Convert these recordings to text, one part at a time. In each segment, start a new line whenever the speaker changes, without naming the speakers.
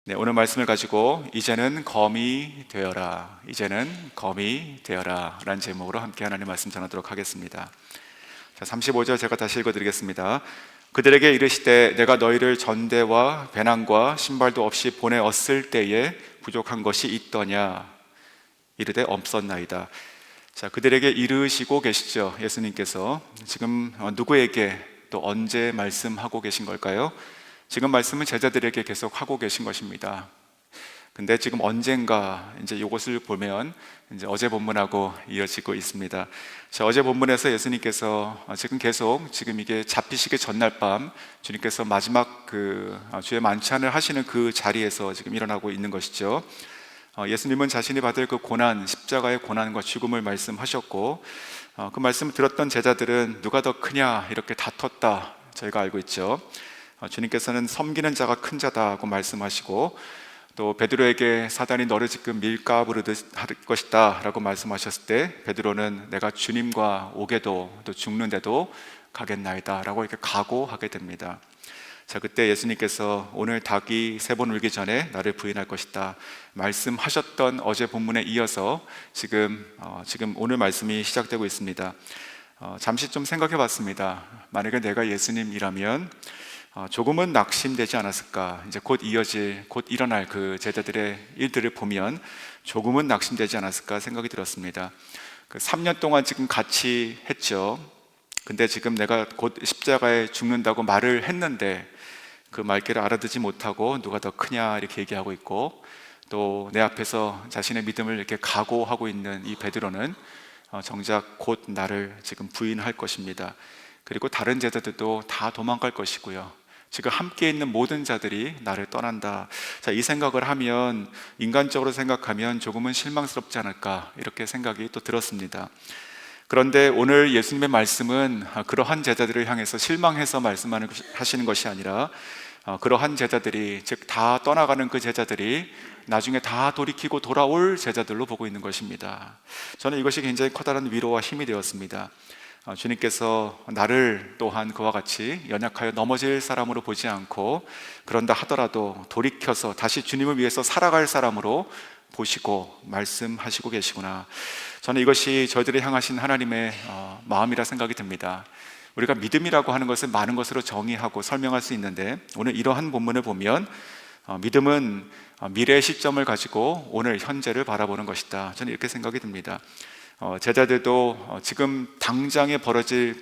네, 오늘 말씀을 가지고 이제는 검이 되어라, 이제는 검이 되어라 라는 제목으로 함께 하나님 말씀 전하도록 하겠습니다. 자, 35절 제가 다시 읽어드리겠습니다. 그들에게 이르시되 내가 너희를 전대와 배낭과 신발도 없이 보내었을 때에 부족한 것이 있더냐? 이르되 없었나이다. 자, 그들에게 이르시고 계시죠. 예수님께서 지금 누구에게 또 언제 말씀하고 계신 걸까요? 지금 말씀은 제자들에게 계속 하고 계신 것입니다. 근데 지금 언젠가 이제 이것을 보면 이제 어제 본문하고 이어지고 있습니다. 자, 어제 본문에서 예수님께서 지금 이게 잡히시기 전날 밤 주님께서 마지막 주의 만찬을 하시는 그 자리에서 지금 일어나고 있는 것이죠. 예수님은 자신이 받을 그 고난, 십자가의 고난과 죽음을 말씀하셨고, 그 말씀을 들었던 제자들은 누가 더 크냐 이렇게 다퉜다 저희가 알고 있죠. 주님께서는 섬기는 자가 큰 자다고 말씀하시고, 또 베드로에게 사단이 너를 지금 밀가부르듯 할 것이다 라고 말씀하셨을 때 베드로는 내가 주님과 오게도 또 죽는데도 가겠나이다 라고 이렇게 각오하게 됩니다. 자, 그때 예수님께서 오늘 닭이 3번 울기 전에 나를 부인할 것이다 말씀하셨던 어제 본문에 이어서 지금 오늘 말씀이 시작되고 있습니다. 잠시 좀 생각해 봤습니다. 만약에 내가 예수님이라면 조금은 낙심되지 않았을까? 이제 곧 일어날 그 제자들의 일들을 보면 조금은 낙심되지 않았을까 생각이 들었습니다. 3년 동안 지금 같이 했죠. 근데 지금 내가 곧 십자가에 죽는다고 말을 했는데 그 말귀를 알아듣지 못하고 누가 더 크냐 이렇게 얘기하고 있고, 또 내 앞에서 자신의 믿음을 이렇게 각오하고 있는 이 베드로는 정작 곧 나를 지금 부인할 것입니다. 그리고 다른 제자들도 다 도망갈 것이고요. 지금 함께 있는 모든 자들이 나를 떠난다. 자, 이 생각을 하면 인간적으로 생각하면 조금은 실망스럽지 않을까 이렇게 생각이 또 들었습니다. 그런데 오늘 예수님의 말씀은 그러한 제자들을 향해서 실망해서 말씀하시는 것이 아니라 그러한 제자들이, 즉 다 떠나가는 그 제자들이 나중에 다 돌이키고 돌아올 제자들로 보고 있는 것입니다. 저는 이것이 굉장히 커다란 위로와 힘이 되었습니다. 주님께서 나를 또한 그와 같이 연약하여 넘어질 사람으로 보지 않고, 그런다 하더라도 돌이켜서 다시 주님을 위해서 살아갈 사람으로 보시고 말씀하시고 계시구나. 저는 이것이 저희들을 향하신 하나님의 마음이라 생각이 듭니다. 우리가 믿음이라고 하는 것을 많은 것으로 정의하고 설명할 수 있는데, 오늘 이러한 본문을 보면 믿음은 미래의 시점을 가지고 오늘 현재를 바라보는 것이다. 저는 이렇게 생각이 듭니다. 제자들도 지금 당장에 벌어질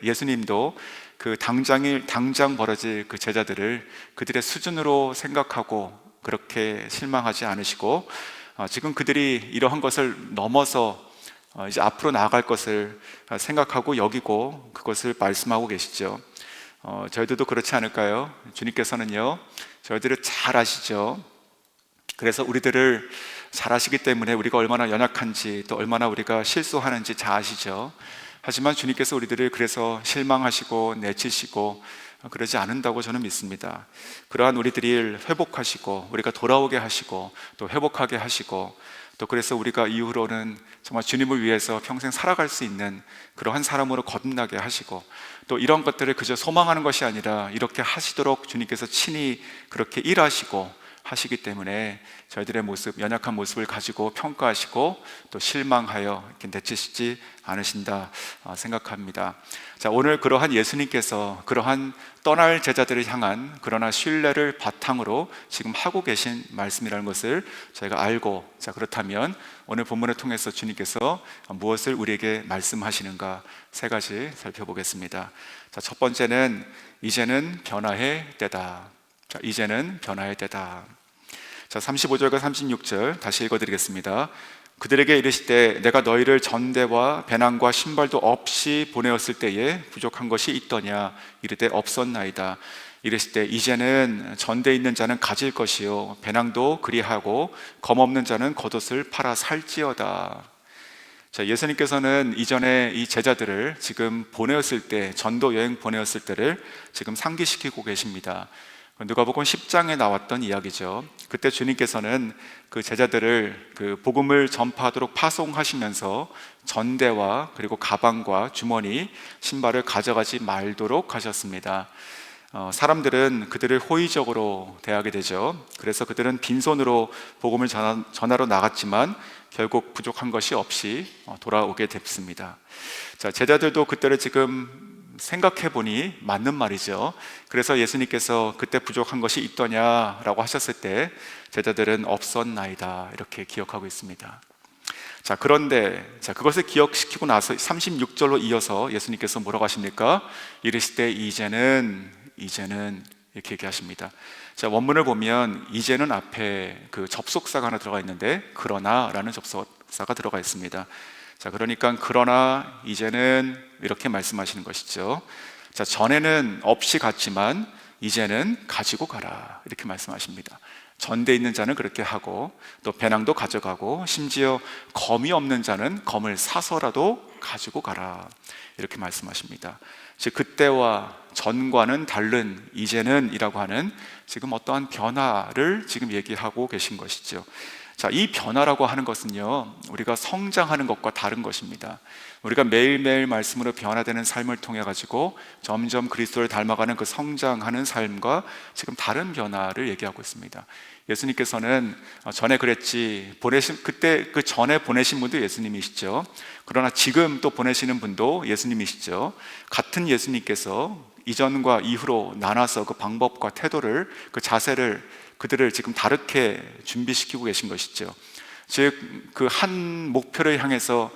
예수님도 그 당장 벌어질 그 제자들을 그들의 수준으로 생각하고 그렇게 실망하지 않으시고, 지금 그들이 이러한 것을 넘어서 이제 앞으로 나아갈 것을 생각하고 여기고 그것을 말씀하고 계시죠. 저희들도 그렇지 않을까요? 주님께서는요, 저희들을 잘 아시죠. 그래서 우리들을 잘 아시기 때문에 우리가 얼마나 연약한지, 또 얼마나 우리가 실수하는지 잘 아시죠. 하지만 주님께서 우리들을 그래서 실망하시고 내치시고 그러지 않는다고 저는 믿습니다. 그러한 우리들이 회복하시고 우리가 돌아오게 하시고 또 회복하게 하시고, 또 그래서 우리가 이후로는 정말 주님을 위해서 평생 살아갈 수 있는 그러한 사람으로 거듭나게 하시고, 또 이런 것들을 그저 소망하는 것이 아니라 이렇게 하시도록 주님께서 친히 그렇게 일하시고 하시기 때문에 저희들의 모습, 연약한 모습을 가지고 평가하시고 또 실망하여 이렇게 내치시지 않으신다 생각합니다. 자, 오늘 그러한 예수님께서 그러한 떠날 제자들을 향한 그러나 신뢰를 바탕으로 지금 하고 계신 말씀이라는 것을 저희가 알고, 자, 그렇다면 오늘 본문을 통해서 주님께서 무엇을 우리에게 말씀하시는가 3가지 살펴보겠습니다. 자, 첫 번째는 이제는 변화의 때다. 자, 이제는 변화의 때다. 자, 35절과 36절 다시 읽어드리겠습니다. 그들에게 이르시되 내가 너희를 전대와 배낭과 신발도 없이 보내었을 때에 부족한 것이 있더냐? 이르되 없었나이다. 이르시되 이제는 전대에 있는 자는 가질 것이요 배낭도 그리하고 검 없는 자는 겉옷을 팔아 살지어다. 자, 예수님께서는 이전에 이 제자들을 지금 보내었을 때, 전도 여행 보내었을 때를 지금 상기시키고 계십니다. 누가복음 10장에 나왔던 이야기죠. 그때 주님께서는 그 제자들을 그 복음을 전파하도록 파송하시면서 전대와 그리고 가방과 주머니, 신발을 가져가지 말도록 하셨습니다. 사람들은 그들을 호의적으로 대하게 되죠. 그래서 그들은 빈손으로 복음을 전하러 나갔지만 결국 부족한 것이 없이 돌아오게 됐습니다. 자, 제자들도 그때를 지금 생각해 보니 맞는 말이죠. 그래서 예수님께서 그때 부족한 것이 있더냐라고 하셨을 때 제자들은 없었나이다 이렇게 기억하고 있습니다. 자, 그런데 그것을 기억시키고 나서 36절로 이어서 예수님께서 뭐라고 하십니까? 이르시되 이제는 이렇게 얘기하십니다. 자, 원문을 보면 이제는 앞에 그 접속사가 하나 들어가 있는데 그러나라는 접속사가 들어가 있습니다. 자, 그러니까 그러나 이제는 이렇게 말씀하시는 것이죠. 자, 전에는 없이 갔지만 이제는 가지고 가라 이렇게 말씀하십니다. 전대 있는 자는 그렇게 하고 또 배낭도 가져가고 심지어 검이 없는 자는 검을 사서라도 가지고 가라 이렇게 말씀하십니다. 즉 그때와 전과는 다른 이제는 이라고 하는 지금 어떠한 변화를 지금 얘기하고 계신 것이죠. 자, 이 변화라고 하는 것은요, 우리가 성장하는 것과 다른 것입니다. 우리가 매일매일 말씀으로 변화되는 삶을 통해 가지고 점점 그리스도를 닮아가는 그 성장하는 삶과 지금 다른 변화를 얘기하고 있습니다. 예수님께서는 전에 그랬지, 그때 그 전에 보내신 분도 예수님이시죠. 그러나 지금 또 보내시는 분도 예수님이시죠. 같은 예수님께서 이전과 이후로 나눠서 그 방법과 태도를, 그 자세를 그들을 지금 다르게 준비시키고 계신 것이죠. 즉 그 한 목표를 향해서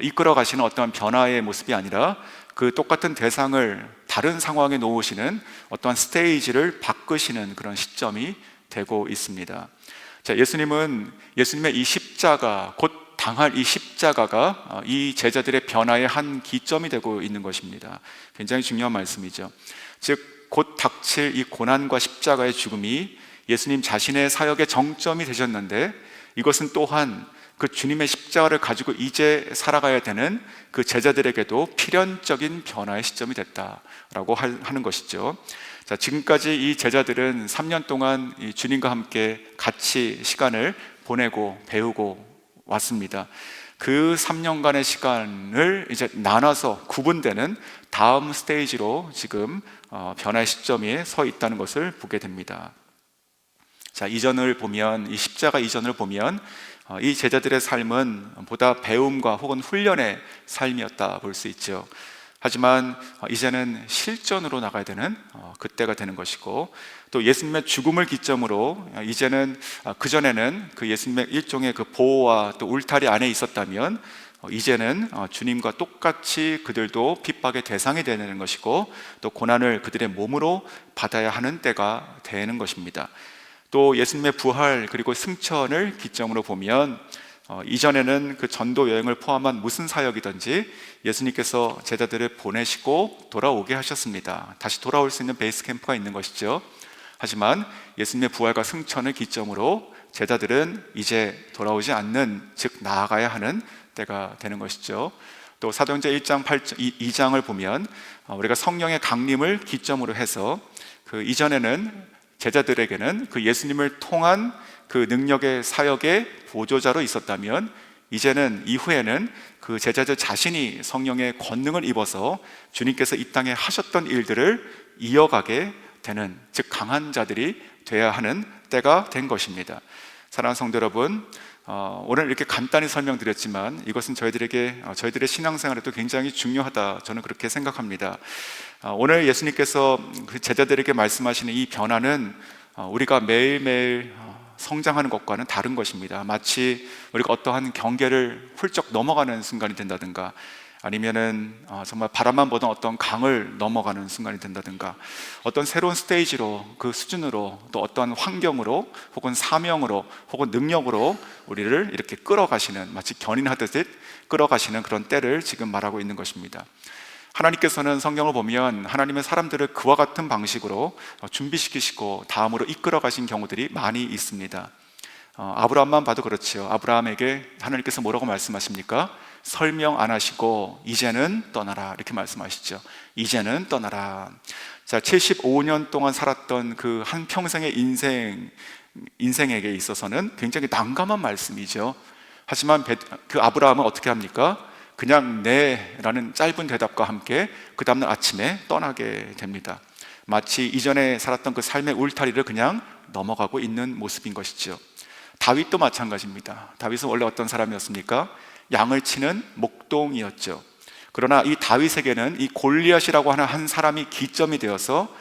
이끌어 가시는 어떠한 변화의 모습이 아니라 그 똑같은 대상을 다른 상황에 놓으시는 어떠한 스테이지를 바꾸시는 그런 시점이 되고 있습니다. 자, 예수님의 이 십자가, 곧 당할 이 십자가가 이 제자들의 변화의 한 기점이 되고 있는 것입니다. 굉장히 중요한 말씀이죠. 즉 곧 닥칠 이 고난과 십자가의 죽음이 예수님 자신의 사역의 정점이 되셨는데, 이것은 또한 그 주님의 십자가를 가지고 이제 살아가야 되는 그 제자들에게도 필연적인 변화의 시점이 됐다라고 하는 것이죠. 자, 지금까지 이 제자들은 3년 동안 이 주님과 함께 같이 시간을 보내고 배우고 왔습니다. 그 3년간의 시간을 이제 나눠서 구분되는 다음 스테이지로 지금 변화의 시점에 서 있다는 것을 보게 됩니다. 자, 이전을 보면, 이 십자가 이전을 보면 이 제자들의 삶은 보다 배움과 혹은 훈련의 삶이었다 볼 수 있죠. 하지만 이제는 실전으로 나가야 되는 그때가 되는 것이고, 또 예수님의 죽음을 기점으로 이제는 그전에는 그 예수님의 일종의 그 보호와 또 울타리 안에 있었다면 이제는 주님과 똑같이 그들도 핍박의 대상이 되는 것이고 또 고난을 그들의 몸으로 받아야 하는 때가 되는 것입니다. 또 예수님의 부활 그리고 승천을 기점으로 보면 이전에는 그 전도 여행을 포함한 무슨 사역이든지 예수님께서 제자들을 보내시고 돌아오게 하셨습니다. 다시 돌아올 수 있는 베이스 캠프가 있는 것이죠. 하지만 예수님의 부활과 승천을 기점으로 제자들은 이제 돌아오지 않는, 즉 나아가야 하는 때가 되는 것이죠. 또 사도행전 2장을 보면 우리가 성령의 강림을 기점으로 해서 그 이전에는 제자들에게는 그 예수님을 통한 그 능력의 사역의 보조자로 있었다면 이제는 이후에는 그 제자들 자신이 성령의 권능을 입어서 주님께서 이 땅에 하셨던 일들을 이어가게 되는, 즉 강한 자들이 되어야 하는 때가 된 것입니다. 사랑하는 성도 여러분, 오늘 이렇게 간단히 설명드렸지만 이것은 저희들의 신앙생활에도 굉장히 중요하다, 저는 그렇게 생각합니다. 오늘 예수님께서 그 제자들에게 말씀하시는 이 변화는 우리가 매일매일 성장하는 것과는 다른 것입니다. 마치 우리가 어떠한 경계를 훌쩍 넘어가는 순간이 된다든가, 아니면은 정말 바람만 보던 어떤 강을 넘어가는 순간이 된다든가, 어떤 새로운 스테이지로, 그 수준으로, 또 어떠한 환경으로 혹은 사명으로 혹은 능력으로 우리를 이렇게 끌어가시는, 마치 견인하듯 끌어가시는 그런 때를 지금 말하고 있는 것입니다. 하나님께서는 성경을 보면 하나님의 사람들을 그와 같은 방식으로 준비시키시고 다음으로 이끌어 가신 경우들이 많이 있습니다. 아브라함만 봐도 그렇지요. 아브라함에게 하나님께서 뭐라고 말씀하십니까? 설명 안 하시고 이제는 떠나라 이렇게 말씀하시죠. 이제는 떠나라. 자, 75년 동안 살았던 그 한 평생의 인생에게 있어서는 굉장히 난감한 말씀이죠. 하지만 그 아브라함은 어떻게 합니까? 그냥 네 라는 짧은 대답과 함께 그 다음날 아침에 떠나게 됩니다. 마치 이전에 살았던 그 삶의 울타리를 그냥 넘어가고 있는 모습인 것이죠. 다윗도 마찬가지입니다. 다윗은 원래 어떤 사람이었습니까? 양을 치는 목동이었죠. 그러나 이 다윗에게는 이 골리앗이라고 하는 한 사람이 기점이 되어서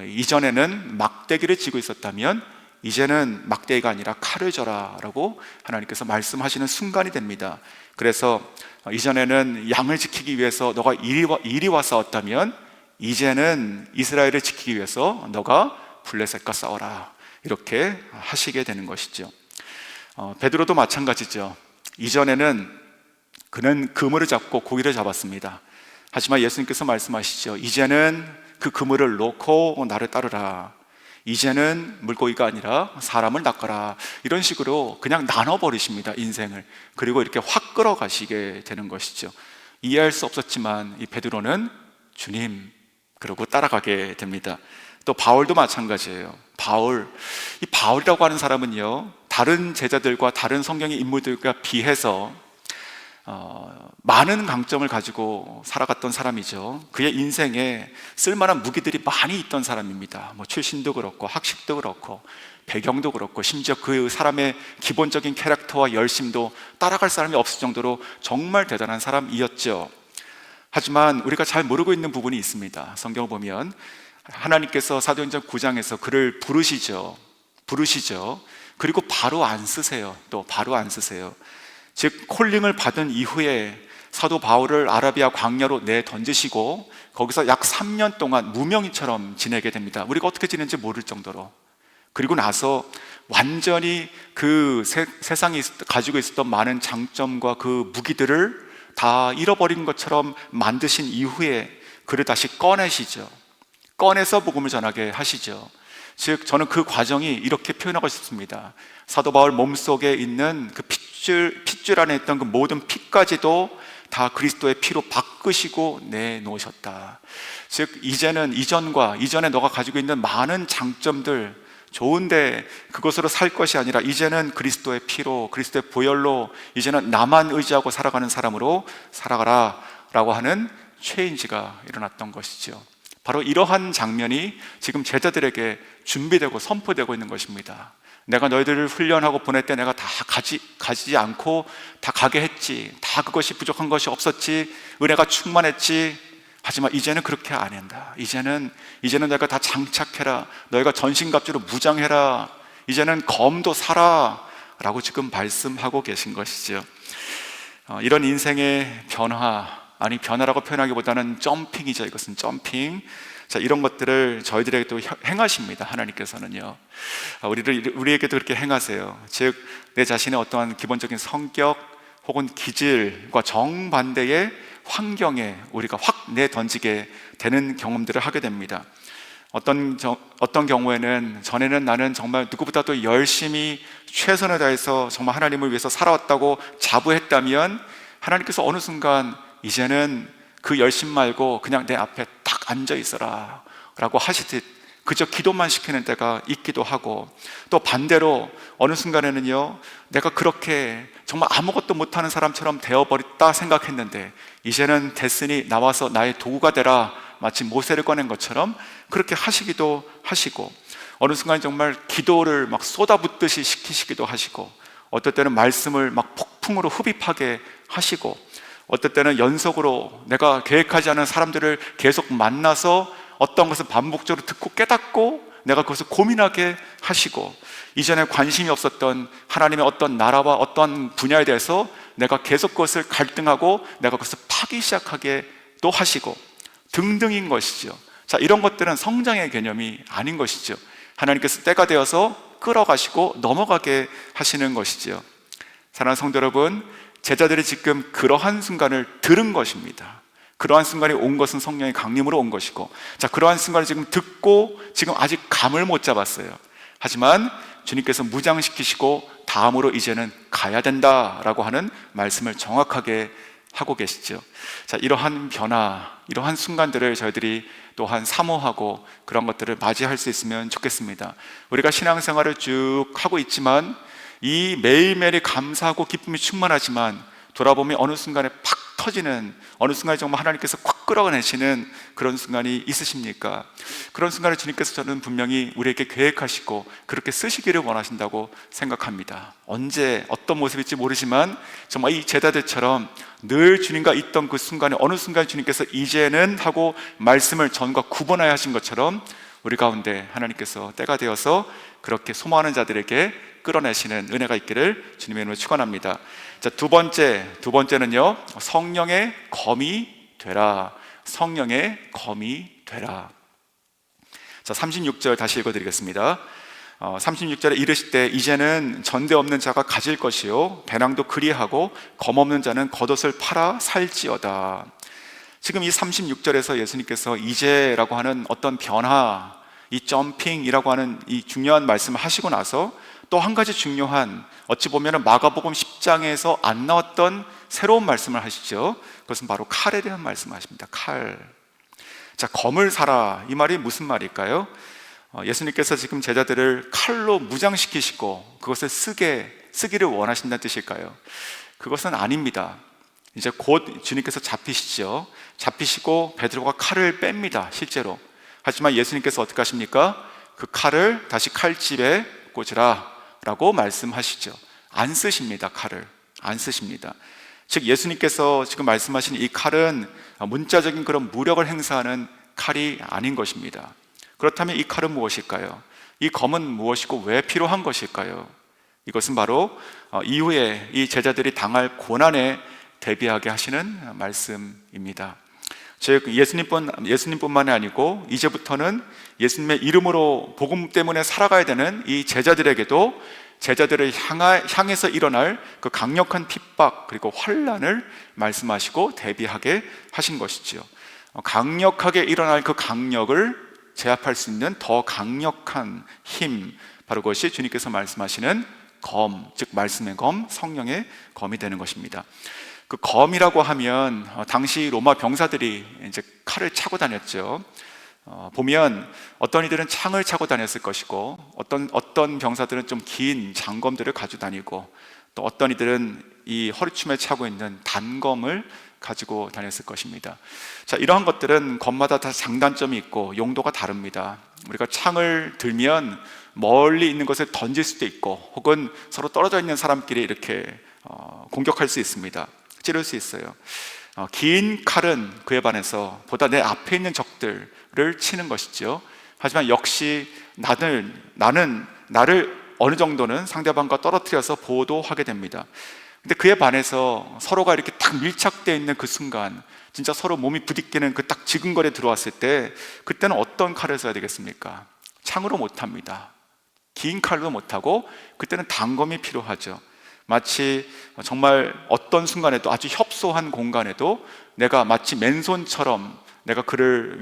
이전에는 막대기를 쥐고 있었다면 이제는 막대기가 아니라 칼을 져라 라고 하나님께서 말씀하시는 순간이 됩니다. 그래서 이전에는 양을 지키기 위해서 너가 이리 와 싸웠다면 이제는 이스라엘을 지키기 위해서 너가 블레셋과 싸워라, 이렇게 하시게 되는 것이죠. 베드로도 마찬가지죠. 이전에는 그는 그물을 잡고 고기를 잡았습니다. 하지만 예수님께서 말씀하시죠. 이제는 그 그물을 놓고 나를 따르라. 이제는 물고기가 아니라 사람을 낚아라. 이런 식으로 그냥 나눠버리십니다, 인생을. 그리고 이렇게 확 끌어가시게 되는 것이죠. 이해할 수 없었지만 이 베드로는 주님, 그러고 따라가게 됩니다. 또 바울도 마찬가지예요. 이 바울이라고 하는 사람은요, 다른 제자들과 다른 성경의 인물들과 비해서 많은 강점을 가지고 살아갔던 사람이죠. 그의 인생에 쓸만한 무기들이 많이 있던 사람입니다. 출신도 그렇고 학식도 그렇고 배경도 그렇고 심지어 그 사람의 기본적인 캐릭터와 열심도 따라갈 사람이 없을 정도로 정말 대단한 사람이었죠. 하지만 우리가 잘 모르고 있는 부분이 있습니다. 성경을 보면 하나님께서 사도행전 9장에서 그를 부르시죠. 그리고 바로 안 쓰세요. 또 바로 안 쓰세요. 즉 콜링을 받은 이후에 사도 바울을 아라비아 광야로 내던지시고 거기서 약 3년 동안 무명인처럼 지내게 됩니다. 우리가 어떻게 지낸지 모를 정도로. 그리고 나서 완전히 그 세상이 가지고 있었던 많은 장점과 그 무기들을 다 잃어버린 것처럼 만드신 이후에 그를 다시 꺼내시죠. 꺼내서 복음을 전하게 하시죠. 즉 저는 그 과정이 이렇게 표현하고 싶습니다. 사도 바울 몸속에 있는 그 핏줄 안에 있던 그 모든 핏까지도 다 그리스도의 피로 바꾸시고 내놓으셨다. 즉 이제는 이전에 너가 가지고 있는 많은 장점들, 좋은데 그것으로 살 것이 아니라 이제는 그리스도의 피로, 그리스도의 보혈로 이제는 나만 의지하고 살아가는 사람으로 살아가라 라고 하는 체인지가 일어났던 것이죠. 바로 이러한 장면이 지금 제자들에게 준비되고 선포되고 있는 것입니다. 내가 너희들을 훈련하고 보낼 때 내가 다 가지지 않고 다 가게 했지. 다 그것이 부족한 것이 없었지. 은혜가 충만했지. 하지만 이제는 그렇게 안 한다. 이제는 내가 다 장착해라. 너희가 전신갑주로 무장해라. 이제는 검도 사라 라고 지금 말씀하고 계신 것이죠. 이런 인생의 변화라고 표현하기보다는 점핑이죠. 이것은 점핑. 자, 이런 것들을 저희들에게 또 행하십니다. 하나님께서는요. 우리에게도 그렇게 행하세요. 즉, 내 자신의 어떠한 기본적인 성격 혹은 기질과 정반대의 환경에 우리가 확 내던지게 되는 경험들을 하게 됩니다. 어떤 경우에는 전에는 나는 정말 누구보다도 열심히 최선을 다해서 정말 하나님을 위해서 살아왔다고 자부했다면 하나님께서 어느 순간 이제는 그 열심 말고 그냥 내 앞에 딱 앉아 있어라 라고 하시듯 그저 기도만 시키는 때가 있기도 하고, 또 반대로 어느 순간에는요, 내가 그렇게 정말 아무것도 못하는 사람처럼 되어버렸다 생각했는데 이제는 됐으니 나와서 나의 도구가 되라, 마치 모세를 꺼낸 것처럼 그렇게 하시기도 하시고, 어느 순간 정말 기도를 막 쏟아붓듯이 시키시기도 하시고, 어떨 때는 말씀을 막 폭풍으로 흡입하게 하시고, 어떨 때는 연속으로 내가 계획하지 않은 사람들을 계속 만나서 어떤 것을 반복적으로 듣고 깨닫고 내가 그것을 고민하게 하시고, 이전에 관심이 없었던 하나님의 어떤 나라와 어떤 분야에 대해서 내가 계속 그것을 갈등하고 내가 그것을 파기 시작하게 또 하시고 등등인 것이죠. 자, 이런 것들은 성장의 개념이 아닌 것이죠. 하나님께서 때가 되어서 끌어가시고 넘어가게 하시는 것이죠. 사랑하는 성도 여러분, 제자들이 지금 그러한 순간을 들은 것입니다. 그러한 순간이 온 것은 성령의 강림으로 온 것이고, 자, 그러한 순간을 지금 듣고 지금 아직 감을 못 잡았어요. 하지만 주님께서 무장시키시고 다음으로 이제는 가야 된다라고 하는 말씀을 정확하게 하고 계시죠. 자, 이러한 변화, 이러한 순간들을 저희들이 또한 사모하고 그런 것들을 맞이할 수 있으면 좋겠습니다. 우리가 신앙생활을 쭉 하고 있지만 이 매일매일이 감사하고 기쁨이 충만하지만 돌아보면 어느 순간에 팍 터지는, 어느 순간에 정말 하나님께서 콱 끌어내시는 그런 순간이 있으십니까? 그런 순간에 주님께서 저는 분명히 우리에게 계획하시고 그렇게 쓰시기를 원하신다고 생각합니다. 언제 어떤 모습일지 모르지만 정말 이 제자들처럼 늘 주님과 있던 그 순간에 어느 순간 주님께서 이제는 하고 말씀을 전과 구분하여 하신 것처럼 우리 가운데 하나님께서 때가 되어서 그렇게 소망하는 자들에게 끌어내시는 은혜가 있기를 주님의 이름으로 축원합니다. 자, 두 번째는요, 성령의 검이 되라. 성령의 검이 되라. 자, 36절 다시 읽어드리겠습니다. 36절에 이르실 때 이제는 전대 없는 자가 가질 것이요 배낭도 그리하고 검 없는 자는 겉옷을 팔아 살지어다. 지금 이 36절에서 예수님께서 이제라고 하는 어떤 변화, 이 점핑이라고 하는 이 중요한 말씀을 하시고 나서 또 한 가지 중요한, 어찌 보면 마가복음 10장에서 안 나왔던 새로운 말씀을 하시죠. 그것은 바로 칼에 대한 말씀을 하십니다. 칼. 자, 검을 사라, 이 말이 무슨 말일까요? 예수님께서 지금 제자들을 칼로 무장시키시고 그것을 쓰기를 원하신다는 뜻일까요? 그것은 아닙니다. 이제 곧 주님께서 잡히시고 베드로가 칼을 뺍니다, 실제로. 하지만 예수님께서 어떻게 하십니까? 그 칼을 다시 칼집에 꽂으라 라고 말씀하시죠. 안 쓰십니다. 칼을 안 쓰십니다. 즉 예수님께서 지금 말씀하신 이 칼은 문자적인 그런 무력을 행사하는 칼이 아닌 것입니다. 그렇다면 이 칼은 무엇일까요? 이 검은 무엇이고 왜 필요한 것일까요? 이것은 바로 이후에 이 제자들이 당할 고난에 대비하게 하시는 말씀입니다. 즉 예수님뿐만이 아니고 이제부터는 예수님의 이름으로 복음 때문에 살아가야 되는 이 제자들에게도 제자들을 향해서 일어날 그 강력한 핍박 그리고 환난을 말씀하시고 대비하게 하신 것이지요. 강력하게 일어날 그 강력을 제압할 수 있는 더 강력한 힘, 바로 그것이 주님께서 말씀하시는 검, 즉 말씀의 검, 성령의 검이 되는 것입니다. 그 검이라고 하면 당시 로마 병사들이 이제 칼을 차고 다녔죠. 보면 어떤 이들은 창을 차고 다녔을 것이고 어떤 병사들은 좀 긴 장검들을 가지고 다니고 또 어떤 이들은 이 허리춤에 차고 있는 단검을 가지고 다녔을 것입니다. 자, 이러한 것들은 검마다 다 장단점이 있고 용도가 다릅니다. 우리가 창을 들면 멀리 있는 것을 던질 수도 있고 혹은 서로 떨어져 있는 사람끼리 이렇게 공격할 수 있습니다. 찌를 수 있어요. 긴 칼은 그에 반해서 보다 내 앞에 있는 적들을 치는 것이죠. 하지만 역시 나를 어느 정도는 상대방과 떨어뜨려서 보호도 하게 됩니다. 근데 그에 반해서 서로가 이렇게 딱 밀착되어 있는 그 순간, 진짜 서로 몸이 부딪히는 그 딱 지근거리에 들어왔을 때, 그때는 어떤 칼을 써야 되겠습니까? 창으로 못합니다. 긴 칼로 못하고 그때는 단검이 필요하죠. 마치 정말 어떤 순간에도, 아주 협소한 공간에도 내가 마치 맨손처럼 내가 그를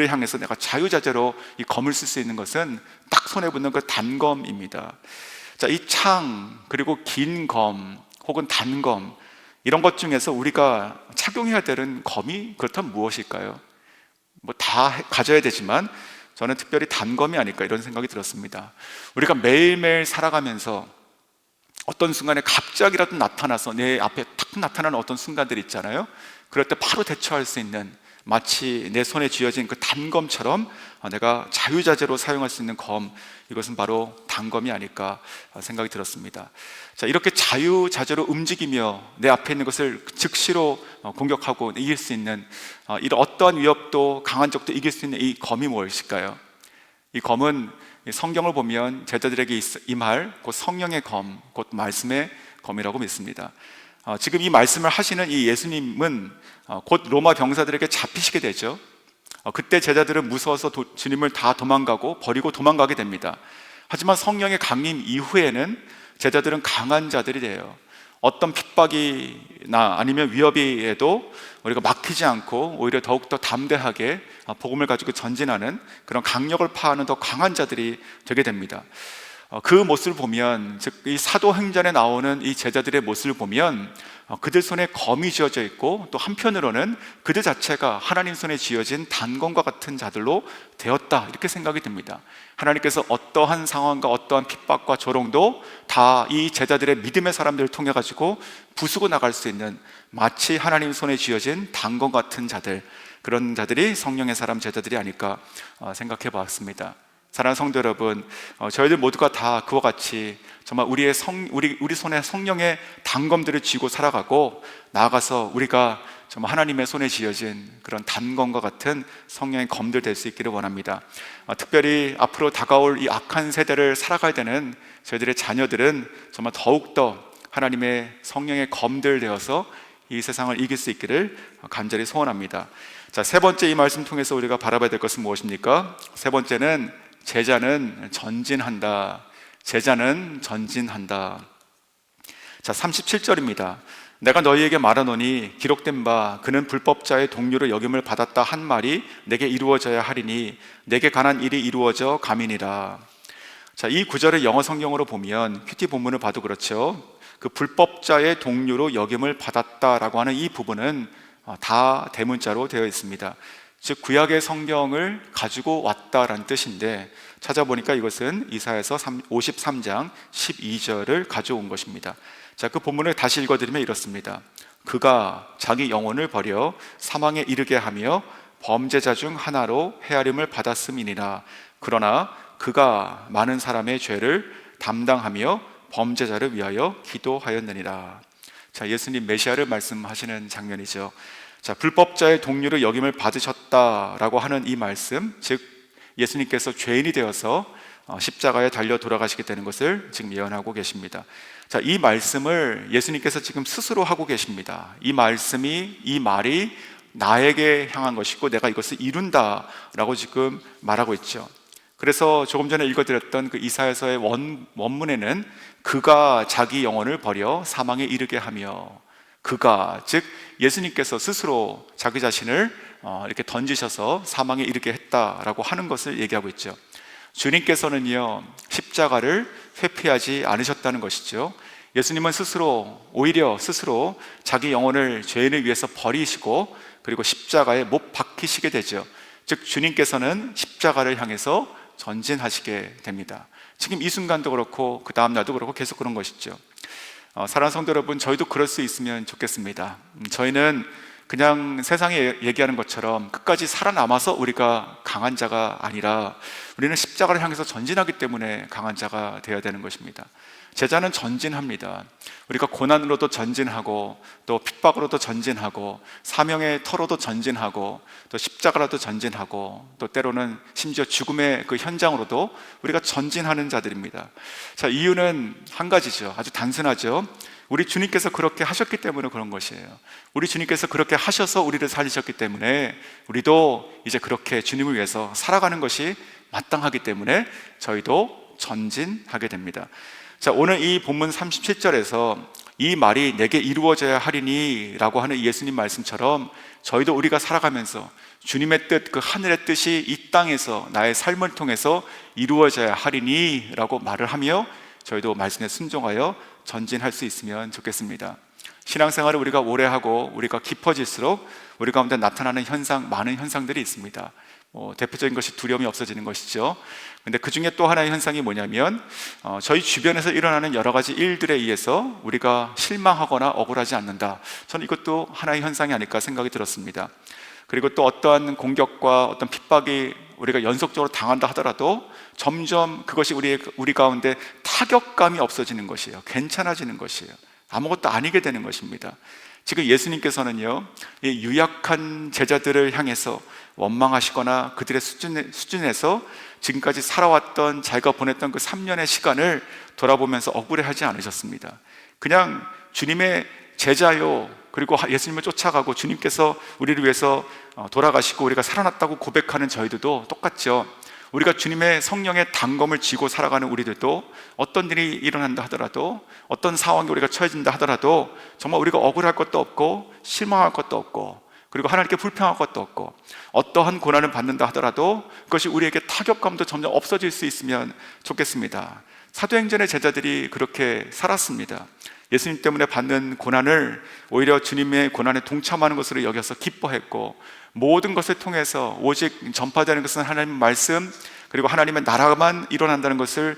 향해서 내가 자유자재로 이 검을 쓸 수 있는 것은 딱 손에 붙는 그 단검입니다. 자, 이 창 그리고 긴 검 혹은 단검, 이런 것 중에서 우리가 착용해야 되는 검이 그렇다면 무엇일까요? 뭐 다 가져야 되지만 저는 특별히 단검이 아닐까 이런 생각이 들었습니다. 우리가 매일매일 살아가면서 어떤 순간에 갑자기라도 나타나서 내 앞에 탁 나타나는 어떤 순간들이 있잖아요. 그럴 때 바로 대처할 수 있는, 마치 내 손에 쥐어진 그 단검처럼 내가 자유자재로 사용할 수 있는 검, 이것은 바로 단검이 아닐까 생각이 들었습니다. 자, 이렇게 자유자재로 움직이며 내 앞에 있는 것을 즉시로 공격하고 이길 수 있는, 이런 어떠한 위협도 강한 적도 이길 수 있는 이 검이 무엇일까요? 이 검은 성경을 보면 제자들에게 임할 곧 성령의 검, 곧 말씀의 검이라고 믿습니다. 지금 이 말씀을 하시는 이 예수님은 곧 로마 병사들에게 잡히시게 되죠. 그때 제자들은 무서워서 주님을 다 버리고 도망가게 됩니다. 하지만 성령의 강림 이후에는 제자들은 강한 자들이 돼요. 어떤 핍박이나 아니면 위협에도 우리가 막히지 않고 오히려 더욱더 담대하게 복음을 가지고 전진하는 그런 강력을 파하는 더 강한 자들이 되게 됩니다. 그 모습을 보면, 즉 이 사도행전에 나오는 이 제자들의 모습을 보면 그들 손에 검이 쥐어져 있고, 또 한편으로는 그들 자체가 하나님 손에 쥐어진 단검과 같은 자들로 되었다, 이렇게 생각이 듭니다. 하나님께서 어떠한 상황과 어떠한 핍박과 조롱도 다 이 제자들의 믿음의 사람들을 통해 가지고 부수고 나갈 수 있는, 마치 하나님 손에 쥐어진 단검 같은 자들, 그런 자들이 성령의 사람 제자들이 아닐까 생각해 봤습니다. 사랑하는 성도 여러분, 저희들 모두가 다 그와 같이 정말 우리 손에 성령의 단검들을 쥐고 살아가고, 나아가서 우리가 정말 하나님의 손에 쥐어진 그런 단검과 같은 성령의 검들 될 수 있기를 원합니다. 특별히 앞으로 다가올 이 악한 세대를 살아가야 되는 저희들의 자녀들은 정말 더욱더 하나님의 성령의 검들 되어서 이 세상을 이길 수 있기를 간절히 소원합니다. 자, 세 번째, 이 말씀 통해서 우리가 바라봐야 될 것은 무엇입니까? 세 번째는 제자는 전진한다. 제자는 전진한다. 자, 37절입니다. 내가 너희에게 말하노니 기록된 바 그는 불법자의 동료로 여김을 받았다 한 말이 내게 이루어져야 하리니 내게 관한 일이 이루어져 감이니라. 자, 이 구절을 영어 성경으로 보면, 큐티 본문을 봐도 그렇죠, 그 불법자의 동료로 여김을 받았다라고 하는 이 부분은 다 대문자로 되어 있습니다. 즉 구약의 성경을 가지고 왔다라는 뜻인데, 찾아보니까 이것은 이사야서 53장 12절을 가져온 것입니다. 자, 그 본문을 다시 읽어드리면 이렇습니다. 그가 자기 영혼을 버려 사망에 이르게 하며 범죄자 중 하나로 헤아림을 받았음이니라. 그러나 그가 많은 사람의 죄를 담당하며 범죄자를 위하여 기도하였느니라. 자, 예수님 메시아를 말씀하시는 장면이죠. 자, 불법자의 동료로 여김을 받으셨다라고 하는 이 말씀, 즉 예수님께서 죄인이 되어서 십자가에 달려 돌아가시게 되는 것을 지금 예언하고 계십니다. 자, 이 말씀을 예수님께서 지금 스스로 하고 계십니다. 이 말이 나에게 향한 것이고 내가 이것을 이룬다라고 지금 말하고 있죠. 그래서 조금 전에 읽어드렸던 그 이사야서의 원문에는 그가 자기 영혼을 버려 사망에 이르게 하며, 그가, 즉 예수님께서 스스로 자기 자신을 이렇게 던지셔서 사망에 이르게 했다라고 하는 것을 얘기하고 있죠. 주님께서는요, 십자가를 회피하지 않으셨다는 것이죠. 예수님은 오히려 스스로 자기 영혼을 죄인을 위해서 버리시고, 그리고 십자가에 못 박히시게 되죠. 즉 주님께서는 십자가를 향해서 전진하시게 됩니다. 지금 이 순간도 그렇고 그 다음 날도 그렇고 계속 그런 것이죠. 사랑하는 성도 여러분, 저희도 그럴 수 있으면 좋겠습니다. 저희는 그냥 세상에 얘기하는 것처럼 끝까지 살아남아서 우리가 강한 자가 아니라, 우리는 십자가를 향해서 전진하기 때문에 강한 자가 되어야 되는 것입니다. 제자는 전진합니다. 우리가 고난으로도 전진하고, 또 핍박으로도 전진하고, 사명의 터로도 전진하고, 또 십자가로도 전진하고, 또 때로는 심지어 죽음의 그 현장으로도 우리가 전진하는 자들입니다. 자, 이유는 한 가지죠. 아주 단순하죠. 우리 주님께서 그렇게 하셨기 때문에 그런 것이에요. 우리 주님께서 그렇게 하셔서 우리를 살리셨기 때문에 우리도 이제 그렇게 주님을 위해서 살아가는 것이 마땅하기 때문에 저희도 전진하게 됩니다. 자, 오늘 이 본문 37절에서 이 말이 내게 이루어져야 하리니 라고 하는 예수님 말씀처럼, 저희도 우리가 살아가면서 주님의 뜻, 그 하늘의 뜻이 이 땅에서 나의 삶을 통해서 이루어져야 하리니 라고 말을 하며 저희도 말씀에 순종하여 전진할 수 있으면 좋겠습니다. 신앙생활을 우리가 오래 하고 우리가 깊어질수록 우리 가운데 나타나는 많은 현상들이 있습니다. 대표적인 것이 두려움이 없어지는 것이죠. 근데 그 중에 또 하나의 현상이 뭐냐면, 저희 주변에서 일어나는 여러 가지 일들에 의해서 우리가 실망하거나 억울하지 않는다. 저는 이것도 하나의 현상이 아닐까 생각이 들었습니다. 그리고 또 어떠한 공격과 어떤 핍박이 우리가 연속적으로 당한다 하더라도 점점 그것이 우리 가운데 타격감이 없어지는 것이에요. 괜찮아지는 것이에요. 아무것도 아니게 되는 것입니다. 지금 예수님께서는요, 이 유약한 제자들을 향해서 원망하시거나 그들의 수준에서 지금까지 살아왔던, 자기가 보냈던 그 3년의 시간을 돌아보면서 억울해하지 않으셨습니다. 그냥 주님의 제자요, 그리고 예수님을 쫓아가고 주님께서 우리를 위해서 돌아가시고 우리가 살아났다고 고백하는 저희들도 똑같죠. 우리가 주님의 성령의 단검을 쥐고 살아가는 우리들도 어떤 일이 일어난다 하더라도, 어떤 상황에 우리가 처해진다 하더라도 정말 우리가 억울할 것도 없고 실망할 것도 없고, 그리고 하나님께 불평할 것도 없고, 어떠한 고난을 받는다 하더라도 그것이 우리에게 타격감도 점점 없어질 수 있으면 좋겠습니다. 사도행전의 제자들이 그렇게 살았습니다. 예수님 때문에 받는 고난을 오히려 주님의 고난에 동참하는 것으로 여겨서 기뻐했고, 모든 것을 통해서 오직 전파되는 것은 하나님의 말씀, 그리고 하나님의 나라만 일어난다는 것을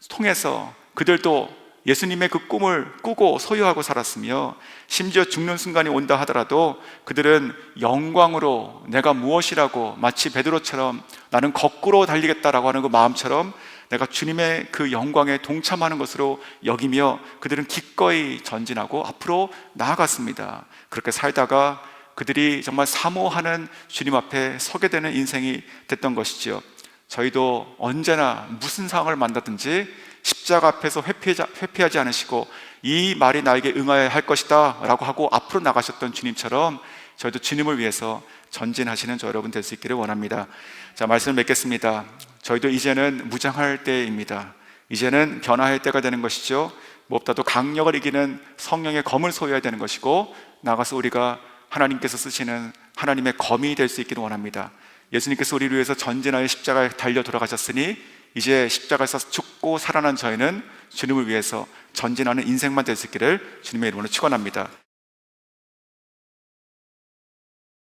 통해서 그들도 예수님의 그 꿈을 꾸고 소유하고 살았으며, 심지어 죽는 순간이 온다 하더라도 그들은 영광으로 내가 무엇이라고, 마치 베드로처럼 나는 거꾸로 달리겠다라고 하는 그 마음처럼 내가 주님의 그 영광에 동참하는 것으로 여기며 그들은 기꺼이 전진하고 앞으로 나아갔습니다. 그렇게 살다가 그들이 정말 사모하는 주님 앞에 서게 되는 인생이 됐던 것이죠. 저희도 언제나 무슨 상황을 만나든지 십자가 앞에서 회피하지 않으시고 이 말이 나에게 응하여야 할 것이다 라고 하고 앞으로 나가셨던 주님처럼 저희도 주님을 위해서 전진하시는 저 여러분 될 수 있기를 원합니다. 자, 말씀을 맺겠습니다. 저희도 이제는 무장할 때입니다. 이제는 변화할 때가 되는 것이죠. 무엇보다도 강력을 이기는 성령의 검을 소유해야 되는 것이고, 나가서 우리가 하나님께서 쓰시는 하나님의 검이 될 수 있기를 원합니다. 예수님께서 우리를 위해서 전진하여 십자가에 달려 돌아가셨으니 이제 십자가에서 죽고 살아난 저희는 주님을 위해서 전진하는 인생만 될 수 있기를 주님의 이름으로 축원합니다.